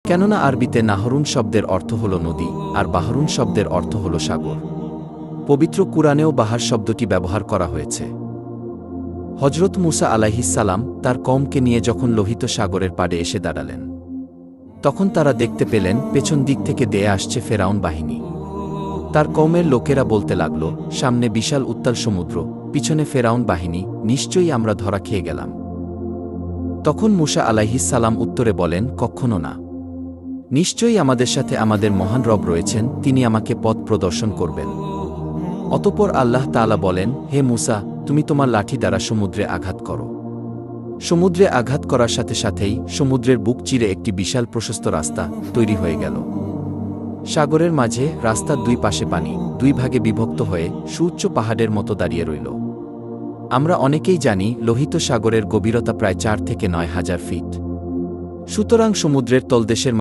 কেননা আরবিতে নাহরুন শব্দের অর্থ হল নদী, আর বাহরুন শব্দের অর্থ হল সাগর। পবিত্র কুরআনেও বাহার শব্দটি ব্যবহার করা হয়েছে। হজরত মুসা আলাইহিসসালাম তার কওমকে নিয়ে যখন লোহিত সাগরের পাড়ে এসে দাঁড়ালেন, তখন তারা দেখতে পেলেন পেছন দিক থেকে দেয়ে আসছে ফেরাউন বাহিনী। তার কওমের লোকেরা বলতে লাগল, সামনে বিশাল উত্তাল সমুদ্র, পিছনে ফেরাউন বাহিনী, নিশ্চয়ই আমরা ধরা খেয়ে গেলাম। তখন মুসা আলাইহিসসালাম উত্তরে বলেন, কখনো না। নিশ্চয়ই আমাদের সাথে আমাদের মহান রব রয়েছেন, তিনি আমাকে পথ প্রদর্শন করবেন। অতঃপর আল্লাহ তাআলা বলেন, হে মুসা, তুমি তোমার লাঠি দ্বারা সমুদ্রে আঘাত করো। সমুদ্রে আঘাত করার সাথে সাথেই সমুদ্রের বুক চিরে একটি বিশাল প্রশস্ত রাস্তা তৈরি হয়ে গেল। সাগরের মাঝে রাস্তার দুই পাশে পানি দুই ভাগে বিভক্ত হয়ে সুউচ্চ পাহাড়ের মতো দাঁড়িয়ে রইল। আমরা অনেকেই জানি লোহিত সাগরের গভীরতা প্রায় 4 থেকে 9 হাজার ফিট। সুতরাং সমুদ্রের তলদেশের